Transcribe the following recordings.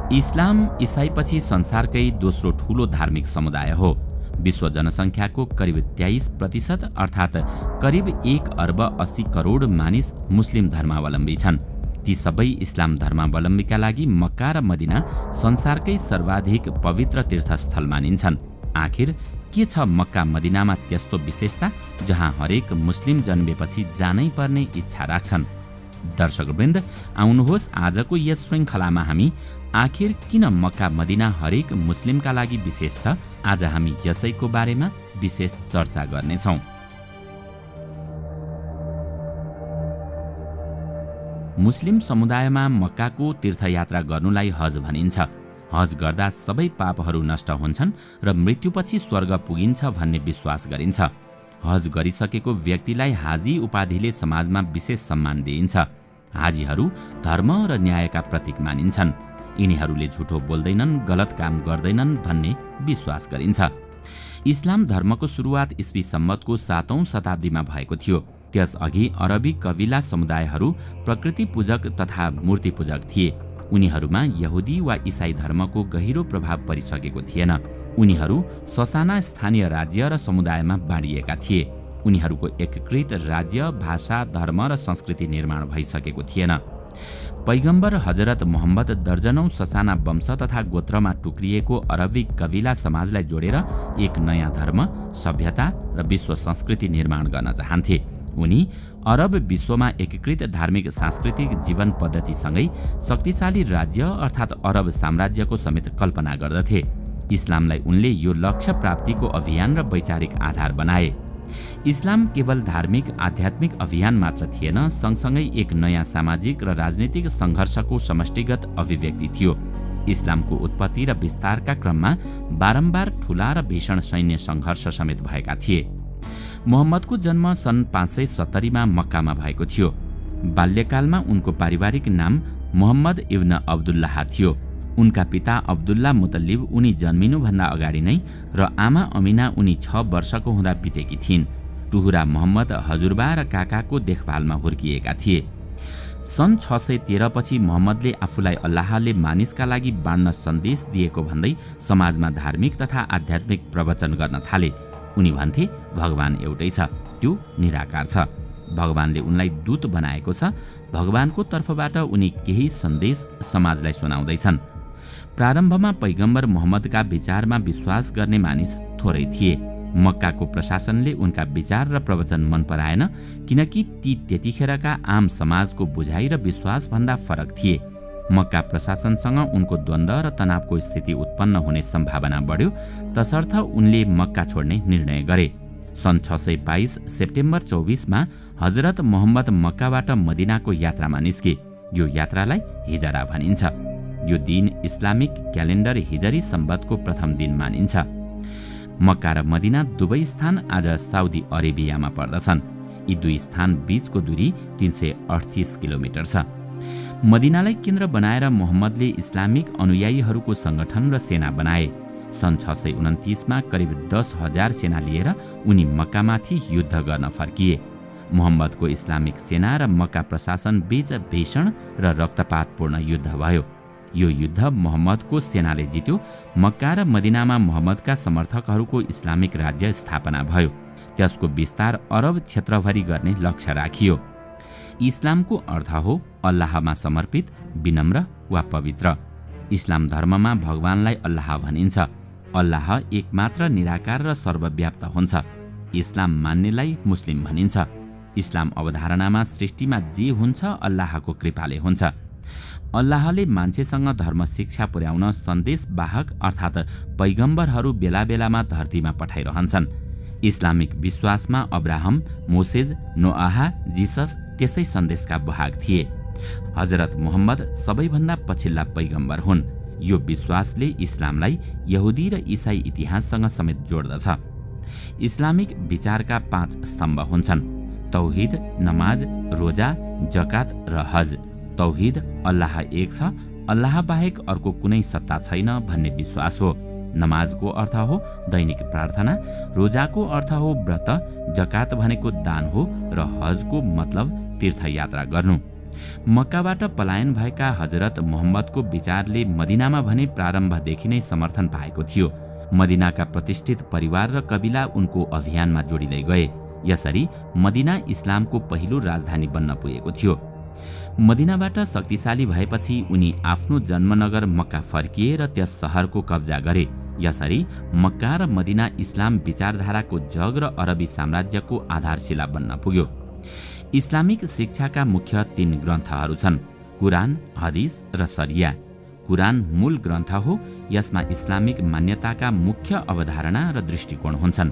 इस्लाम इसाईपछि संसारकै दोस्रो ठूलो धार्मिक समुदाय हो। विश्व जनसङ्ख्याको करिब 23% अर्थात् करिब 1 अर्ब 80 करोड मानिस मुस्लिम धर्मावलम्बी छन्। ती सबै इस्लाम धर्मावलम्बीका लागि मक्का र मदिना संसारकै सर्वाधिक पवित्र तीर्थस्थल मानिन्छन्। आखिर के छ मक्का मदिनामा त्यस्तो विशेषता जहाँ हरेक मुस्लिम जन्मेपछि जानै पर्ने इच्छा राख्छन्? दर्शकवृन्द, आउनुहोस् आजको यस श्रृङ्खलामा हामी आखिर किन मक्का मदिना हरेक मुस्लिमका लागि विशेष छ, आज हामी यसैको बारेमा विशेष चर्चा गर्नेछौँ। मुस्लिम समुदायमा मक्काको तीर्थयात्रा गर्नुलाई हज भनिन्छ। हज गर्दा सबै पापहरू नष्ट हुन्छन् र मृत्युपछि स्वर्ग पुगिन्छ भन्ने विश्वास गरिन्छ। हज गरिसकेको व्यक्तिलाई हाजी उपाधिले समाजमा विशेष सम्मान दिइन्छ। हाजीहरू धर्म र न्यायका प्रतीक मानिन्छन्। यिनीहरूले झुठो बोल्दैनन्, गलत काम गर्दैनन् भन्ने विश्वास गरिन्छ। इस्लाम धर्मको सुरुवात ईस्वी सम्वतको 7औं शताब्दीमा भएको थियो। त्यसअघि अरबी कबिला समुदायहरू प्रकृति पूजक तथा मूर्ति पूजक थिए। उनीहरूमा यहुदी वा इसाई धर्मको गहिरो प्रभाव परिसकेको थिएन। उनीहरू ससाना स्थानीय राज्य र समुदायमा बाँडिएका थिए। उनीहरूको एकीकृत राज्य, भाषा, धर्म र संस्कृति निर्माण भइसकेको थिएन। पैगम्बर हजरत मोहम्मद दर्जनौं ससाना वंश तथा गोत्रमा टुक्रिएको अरबी कबिला समाजलाई जोडेर एक नयाँ धर्म, सभ्यता र विश्व संस्कृति निर्माण गर्न चाहन्थे। उनी अरब विश्वमा एकीकृत धार्मिक सांस्कृतिक जीवन पद्धतिसँगै शक्तिशाली राज्य अर्थात् अरब साम्राज्यको समेत कल्पना गर्दथे। इस्लामलाई उनले यो लक्ष्य प्राप्तिको अभियान र वैचारिक आधार बनाए। इस्लाम केवल धार्मिक आध्यात्मिक अभियान मात्र थिएन, सँगसँगै एक नयाँ सामाजिक र राजनीतिक सङ्घर्षको समष्टिगत अभिव्यक्ति थियो। इस्लामको उत्पत्ति र विस्तारका क्रममा बारम्बार ठूला र भीषण सैन्य सङ्घर्ष समेत भएका थिए। मोहम्मदको जन्म सन् 570 मा मक्कामा भएको थियो। बाल्यकालमा उनको पारिवारिक नाम मोहम्मद इब्न अब्दुल्लाह थियो। उनका पिता अब्दुल्ला मुतल्लिब उनी जन्मिनुभन्दा अगाडि नै र आमा अमिना उनी 6 वर्षको हुँदा बितेकी थिइन्। टुहुरा मोहम्मद हजुरबा र काकाको देखभालमा हुर्किएका थिए। सन् 613 पछि मोहम्मदले आफूलाई अल्लाहले मानिसका लागि बाँड्न सन्देश दिएको भन्दै समाजमा धार्मिक तथा आध्यात्मिक प्रवचन गर्न थाले। उनी भन्थे, भगवान एउटै छ, त्यो निराकार छ। भगवानले उनलाई दूत बनाएको छ। भगवानको तर्फबाट उनी केही सन्देश समाजलाई सुनाउँदैछन्। प्रारम्भमा पैगम्बर मोहम्मदका विचारमा विश्वास गर्ने मानिस थोरै थिए। मक्काको प्रशासनले उनका विचार र प्रवचन मन पराएन, किनकि ती त्यतिखेरका आम समाजको बुझाइ र विश्वासभन्दा फरक थिए। मक्का प्रशासनसँग उनको द्वन्द्व र तनावको स्थिति उत्पन्न हुने सम्भावना बढ्यो, तसर्थ उनले मक्का छोड्ने निर्णय गरे। सन् 622 सेप्टेम्बर 24 मा हजरत मोहम्मद मक्काबाट मदिनाको यात्रामा निस्के। यो यात्रालाई हिजरा भनिन्छ। यो दिन इस्लामिक क्यालेन्डर हिजरी सम्वतको प्रथम दिन मानिन्छ। मक्का र मदिना दुवै स्थान आज साउदी अरेबियामा पर्दछन्। यी दुई स्थान बीचको दूरी 338 किलोमिटर छ। मदिनालाई केन्द्र बनाएर मोहम्मदले इस्लामिक अनुयायीहरूको सङ्गठन र सेना बनाए। सन् 629 मा करिब 10,000 सेना लिएर उनी मक्कामाथि युद्ध गर्न फर्किए। मोहम्मदको इस्लामिक सेना र मक्का प्रशासन बीच भीषण र रक्तपातपूर्ण युद्ध भयो। यो युद्ध मोहम्मदको सेनाले जित्यो। मक्का र मदिनामा मोहम्मदका समर्थकहरूको इस्लामिक राज्य स्थापना भयो। त्यसको विस्तार अरब क्षेत्रभरि गर्ने लक्ष्य राखियो। इस्लामको अर्थ हो अल्लाहमा समर्पित, विनम्र वा पवित्र। इस्लाम धर्ममा भगवानलाई अल्लाह भनिन्छ। अल्लाह एकमात्र निराकार र सर्वव्याप्त हुन्छ। इस्लाम मान्नेलाई मुस्लिम भनिन्छ। इस्लाम अवधारणामा सृष्टिमा जे हुन्छ अल्लाहको कृपाले हुन्छ। अल्लाहले मान्छेसँग धर्म शिक्षा पुर्याउन सन्देशवाहक अर्थात् पैगम्बरहरू बेला बेलामा धरतीमा पठाइरहन्छन्। इस्लामिक विश्वासमा अब्राहम, मोसेज, नोआहा, जिसस त्यसै सन्देशका वाहक थिए। हजरत मोहम्मद सबैभन्दा पछिल्ला पैगम्बर हुन्। यो विश्वासले इस्लामलाई यहुदी र इसाई इतिहाससँग समेत जोड्दछ। इस्लामिक विचारका 5 स्तम्भ हुन्छन्: तौहिद, नमाज, रोजा, जकात र हज। तौहिद अल्लाह एक छ, अल्लाह बाहेक अर्को कुनै सत्ता छैन भन्ने विश्वास हो। नमाजको अर्थ हो दैनिक प्रार्थना, रोजाको अर्थ हो व्रत, जकात भनेको दान हो र हजको मतलब तीर्थयात्रा गर्नु। मक्काबाट पलायन भएका हजरत मोहम्मदको विचारले मदिनामा भने प्रारम्भदेखि नै समर्थन पाएको थियो। मदिनाका प्रतिष्ठित परिवार र कबिला उनको अभियानमा जोडिँदै गए। यसरी मदिना इस्लामको पहिलो राजधानी बन्न पुगेको थियो। मदिनाबाट शक्तिशाली भएपछि उनी आफ्नो जन्मनगर मक्का फर्किए र त्यस सहरको कब्जा गरे। यसरी मक्का र मदिना इस्लाम विचारधाराको जग र अरबी साम्राज्यको आधारशिला बन्न पुग्यो। इस्लामिक शिक्षाका मुख्य 3 ग्रन्थहरू छन्, कुरान, हदिस र शरिया। कुरान मूल ग्रन्थ हो। यसमा इस्लामिक मान्यताका मुख्य अवधारणा र दृष्टिकोण हुन्छन्।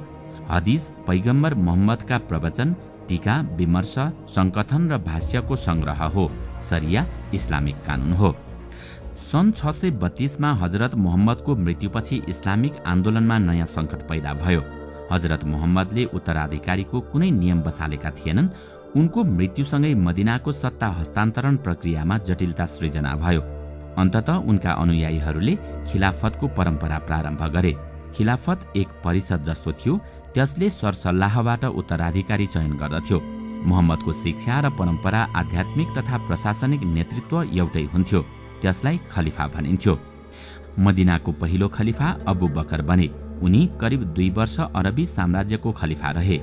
हदिस पैगम्बर मोहम्मदका प्रवचन, टीका, विमर्श, संकथन र भाष्यको संग्रह हो। शरिया इस्लामिक कानुन हो। सन् 632 मा हजरत मोहम्मदको मृत्युपछि इस्लामिक आन्दोलनमा नयाँ सङ्कट पैदा भयो। हजरत मोहम्मदले उत्तराधिकारीको कुनै नियम बसालेका थिएनन्। उनको मृत्युसँगै मदिनाको सत्ता हस्तान्तरण प्रक्रियामा जटिलता सृजना भयो। अन्ततः उनका अनुयायीहरूले खिलाफतको परम्परा प्रारम्भ गरे। खिलाफत एक परिषद जस्तो थियो। त्यसले सरसल्लाहबाट उत्तराधिकारी चयन गर्दथ्यो। मोहम्मदको शिक्षा र परम्परा, आध्यात्मिक तथा प्रशासनिक नेतृत्व एउटै हुन्थ्यो। त्यसलाई खलिफा भनिन्थ्यो। मदिनाको पहिलो खलिफा अबू बकर बने। उनी करिब 2 वर्ष अरबी साम्राज्यको खलिफा रहे।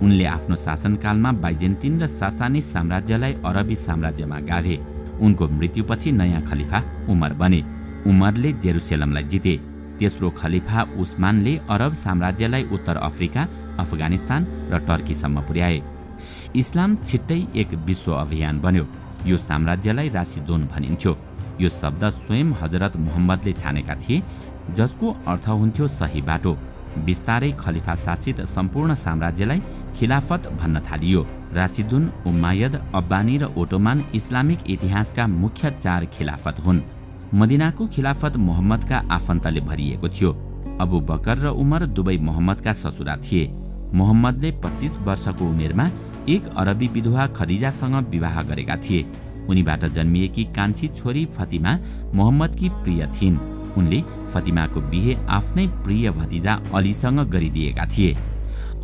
उनले आफ्नो शासनकालमा बाइजेन्टिन र सासानी साम्राज्यलाई अरबी साम्राज्यमा गाभे। उनको मृत्युपछि नयाँ खलिफा उमर बने। उमरले जेरुसलेमलाई जिते। तेस्रो खलिफा उस्मानले अरब साम्राज्यलाई उत्तर अफ्रिका, अफगानिस्तान र टर्कीसम्म पुर्याए। इस्लाम छिट्टै एक विश्व अभियान बन्यो। यो साम्राज्यलाई राशिदुन भनिन्थ्यो। यो शब्द स्वयं हजरत मोहम्मदले छानेका थिए, जसको अर्थ हुन्थ्यो सही बाटो। बिस्तारै खलिफा शासित सम्पूर्ण साम्राज्यलाई खिलाफत भन्न थालियो। राशिदुन, उम्मायद, अब्बानी र ओटोमान इस्लामिक इतिहासका मुख्य 4 खिलाफत हुन्। मदिनाको खिलाफत मोहम्मदका आफन्तले भरिएको थियो। अबू बकर र उमर दुवै मोहम्मदका ससुरा थिए। मोहम्मदले 25 वर्षको उमेरमा एक अरबी विधवा खदिजासँग विवाह गरेका थिए। उनीबाट जन्मिएकी कान्छी छोरी फतिमा मोहम्मदकी प्रिय थिइन्। उनले फतिमाको बिहे आफ्नै प्रिय भतिजा अलीसँग गरिदिएका थिए।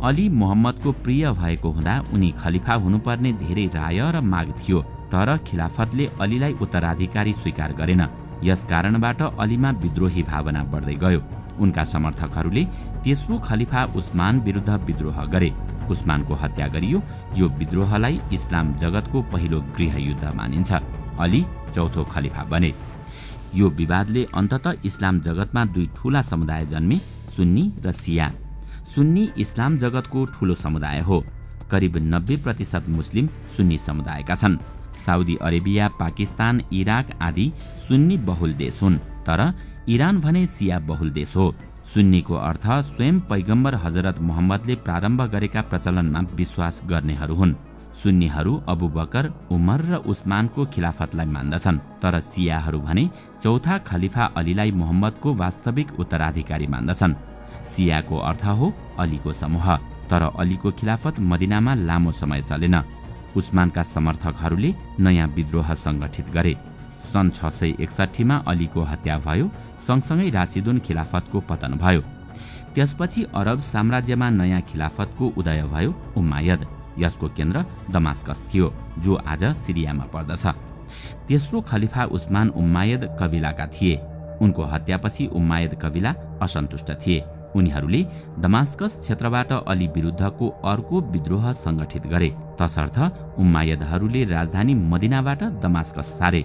अली मोहम्मदको प्रिय भएको हुँदा उनी खलिफा हुनुपर्ने धेरै राय र माग थियो। तर खिलाफतले अलीलाई उत्तराधिकारी स्वीकार गरेन। यस कारणबाट अलीमा विद्रोही भावना बढ्दै गयो। उनका समर्थकहरूले तेस्रो खलिफा उस्मान विरुद्ध विद्रोह गरे। उस्मानको हत्या गरियो। यो विद्रोहलाई इस्लाम जगतको पहिलो गृहयुद्ध मानिन्छ। अली चौथो खलिफा बने। यो विवादले अन्ततः इस्लाम जगतमा 2 ठूला समुदाय जन्मे, सुन्नी र सिया। सुन्नी इस्लाम जगतको ठूलो समुदाय हो। करिब 90% मुस्लिम सुन्नी समुदायका छन्। साउदी अरेबिया, पाकिस्तान, इराक आदि सुन्नी बहुल देश हुन्। तर इरान भने सिया बहुल देश हो। सुन्नीको अर्थ स्वयं पैगम्बर हजरत मोहम्मदले प्रारम्भ गरेका प्रचलनमा विश्वास गर्नेहरू हुन्। सुन्नीहरू अबू बकर, उमर र उस्मानको खिलाफतलाई मान्दछन्। तर सियाहरू भने चौथा खलिफा अलीलाई मोहम्मदको वास्तविक उत्तराधिकारी मान्दछन्। सियाको अर्थ हो अलीको समूह। तर अलीको खिलाफत मदिनामा लामो समय चलेन। उस्मानका समर्थकहरूले नयाँ विद्रोह सङ्गठित गरे। सन् 661 मा अलीको हत्या भयो। सँगसँगै राशिदुन खिलाफतको पतन भयो। त्यसपछि अरब साम्राज्यमा नयाँ खिलाफतको उदय भयो, उम्मायद। यसको केन्द्र दमास्कस थियो, जो आज सिरियामा पर्दछ। तेस्रो खलिफा उस्मान उम्मायद कबिलाका थिए। उनको हत्यापछि उम्मायद कबिला असन्तुष्ट थिए। उनीहरूले दमास्कस क्षेत्रबाट अली विरुद्धको अर्को विद्रोह सङ्गठित गरे। तसर्थ उम्मायदहरूले राजधानी मदिनाबाट दमास्कस सारे।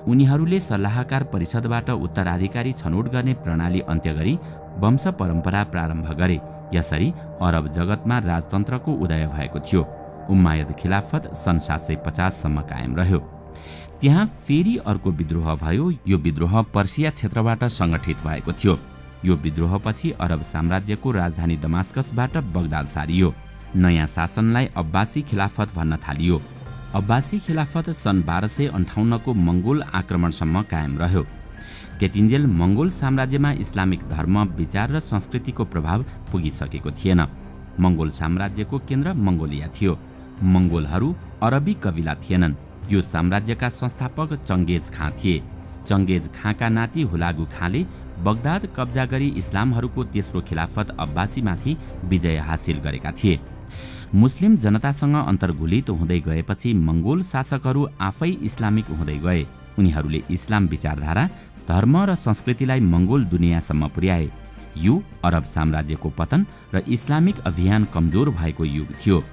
उनीहरूले सल्लाहकार परिषदबाट उत्तराधिकारी छनौट गर्ने प्रणाली अन्त्य गरी वंश परम्परा प्रारम्भ गरे। यसरी अरब जगतमा राजतन्त्रको उदय भएको थियो। उम्मायद खिलाफत सन् 750 सम्म कायम रह्यो। त्यहाँ फेरि अर्को विद्रोह भयो। यो विद्रोह पर्सिया क्षेत्रबाट सङ्गठित भएको थियो। यो विद्रोहपछि अरब साम्राज्यको राजधानी दमास्कसबाट बगदाद सारियो। नयाँ शासनलाई अब्बासी खिलाफत भन्न थालियो। अब्बासी खिलाफत सन् 1258 को मङ्गोल आक्रमणसम्म कायम रह्यो। त्यतिन्जेल मङ्गोल साम्राज्यमा इस्लामिक धर्म, विचार र संस्कृतिको प्रभाव पुगिसकेको थिएन। मङ्गोल साम्राज्यको केन्द्र मङ्गोलिया थियो। मङ्गोलहरू अरबी कबिला थिएनन्। यो साम्राज्यका संस्थापक चङ्गेज खाँ थिए। चङ्गेज खाँका नाति हुलागु खाँले बगदाद कब्जा गरी इस्लामहरूको तेस्रो खिलाफत अब्बासीमाथि विजय हासिल गरेका थिए। मुस्लिम जनतासँग अन्तर्घुलित हुँदै गएपछि मङ्गोल शासकहरू आफै इस्लामिक हुँदै गए। उनीहरूले इस्लाम विचारधारा, धर्म र संस्कृतिलाई मङ्गोल दुनियाँसम्म पुर्याए। यो अरब साम्राज्यको पतन र इस्लामिक अभियान कमजोर भएको युग थियो।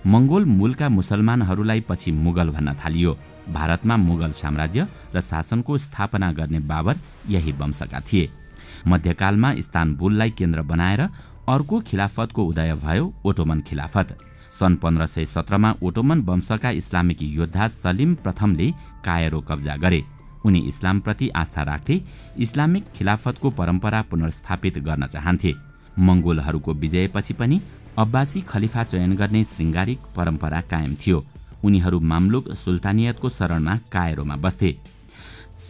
मङ्गोल मूलका मुसलमानहरूलाई पछि मुगल भन्न थालियो। भारतमा मुगल साम्राज्य र शासनको स्थापना गर्ने बाबर यही वंशका थिए। मध्यकालमा इस्तानबुललाई केन्द्र बनाएर अर्को खिलाफतको उदय भयो, ओटोमन खिलाफत। सन् 1517मा ओटोमन वंशका इस्लामिक योद्धा सलिम प्रथमले कायरो कब्जा गरे। उनी इस्लामप्रति आस्था राख्थे, इस्लामिक खिलाफतको परम्परा पुनर्स्थापित गर्न चाहन्थे। मङ्गोलहरूको विजयपछि पनि अब्बासी खलिफा चयन गर्ने श्रृङ्गारिक परम्परा कायम थियो। उनीहरू मामलुक सुल्तानियतको शरणमा कायरोमा बस्थे।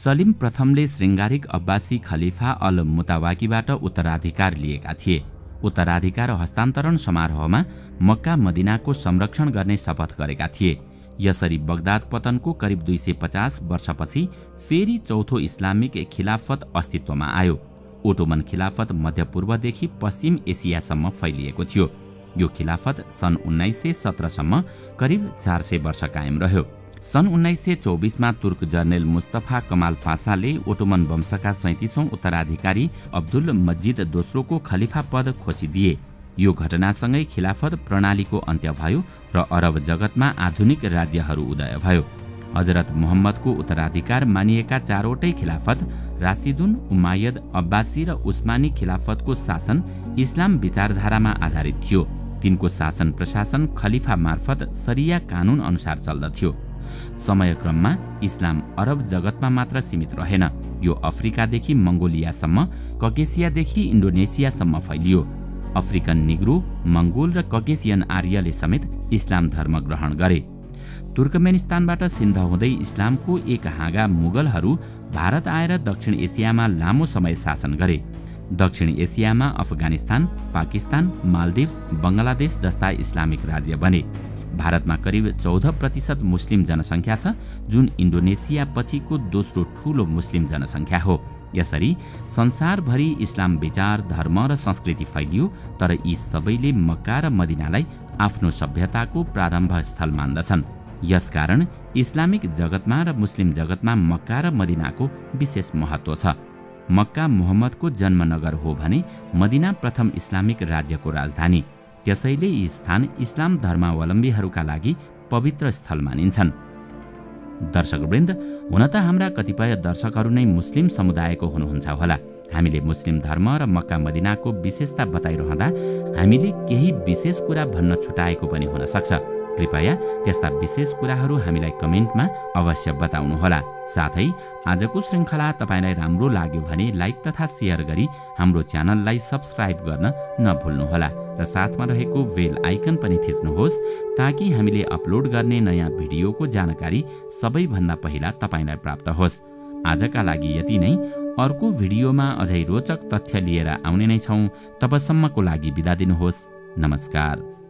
सलिम प्रथमले श्रृङ्गारिक अब्बासी खलिफा अल मुतावाकीबाट उत्तराधिकार लिएका थिए। उत्तराधिकार हस्तान्तरण समारोहमा मक्का मदिनाको संरक्षण गर्ने शपथ गरेका थिए। यसरी बगदाद पतनको करिब 250 वर्षपछि फेरि चौथो इस्लामिक खिलाफत अस्तित्वमा आयो। ओटोमन खिलाफत मध्यपूर्वदेखि पश्चिम एसियासम्म फैलिएको थियो। यो खिलाफत सन् 1917सम्म करिब 400 वर्ष कायम रह्यो। सन् 1924मा तुर्क जर्नेल मुस्तफा कमाल पासाले ओटोमन वंशका 37औं उत्तराधिकारी अब्दुल मजिद दोस्रोको खलिफा पद खोसिदिए। यो घटनासँगै खिलाफत प्रणालीको अन्त्य भयो र अरब जगतमा आधुनिक राज्यहरू उदय भयो। हजरत मुहम्मदको उत्तराधिकार मानिएका चारवटै खिलाफत राशिदुन, उमायद, अब्बासी र उस्मानी खिलाफतको शासन इस्लाम विचारधारामा आधारित थियो। तिनको शासन प्रशासन खलिफा मार्फत शरिया कानुन अनुसार चल्दथ्यो। समयक्रममा इस्लाम अरब जगतमा मात्र सीमित रहेन। यो अफ्रिकादेखि मङ्गोलियासम्म, ककेसियादेखि इन्डोनेसियासम्म फैलियो। अफ्रिकन निग्रो, मङ्गोल र ककेसियन आर्यले समेत इस्लाम धर्म ग्रहण गरे। तुर्कमेनिस्तानबाट सिन्ध हुँदै इस्लामको एक हाँगा मुगलहरू भारत आएर दक्षिण एसियामा लामो समय शासन गरे। दक्षिण एसियामा अफगानिस्तान, पाकिस्तान, मालदिव्स, बङ्गलादेश जस्ता इस्लामिक राज्य बने। भारतमा करिब 14% मुस्लिम जनसङ्ख्या छ, जुन इन्डोनेसिया पछिको दोस्रो ठूलो मुस्लिम जनसङ्ख्या हो। यसरी संसारभरि इस्लाम विचार, धर्म र संस्कृति फैलियो, तर यी सबैले मक्का र मदिनालाई आफ्नो सभ्यताको प्रारम्भ स्थल मान्दछन्। यसकारण इस्लामिक जगतमा र मुस्लिम जगतमा मक्का र मदिनाको विशेष महत्त्व छ। मक्का मुहम्मदको जन्मनगर हो भने मदिना प्रथम इस्लामिक राज्यको राजधानी। त्यसैले यी स्थान इस्लाम धर्मावलम्बीहरूका लागि पवित्र स्थल मानिन्छन्। दर्शकवृन्द, हुन त हाम्रा कतिपय दर्शकहरू नै मुस्लिम समुदायको हुनुहुन्छ होला। हामीले मुस्लिम धर्म र मक्का मदिनाको विशेषता बताइरहँदा हामीले केही विशेष कुरा भन्न छुटाएको पनि हुन सक्छ। कृपया त्यस्ता विशेष कुराहरू हामीलाई कमेन्टमा अवश्य बताउनुहोला। साथै आजको श्रृङ्खला तपाईँलाई राम्रो लाग्यो भने लाइक तथा सेयर गरी हाम्रो च्यानललाई सब्स्क्राइब गर्न नभुल्नुहोला र साथमा रहेको बेल आइकन पनि थिच्नुहोस्, ताकि हामीले अपलोड गर्ने नयाँ भिडियोको जानकारी सबैभन्दा पहिला तपाईँलाई प्राप्त होस्। आजका लागि यति नै। अर्को भिडियोमा अझै रोचक तथ्य लिएर आउने नै छौँ। तबसम्मको लागि बिदा दिनुहोस्। नमस्कार।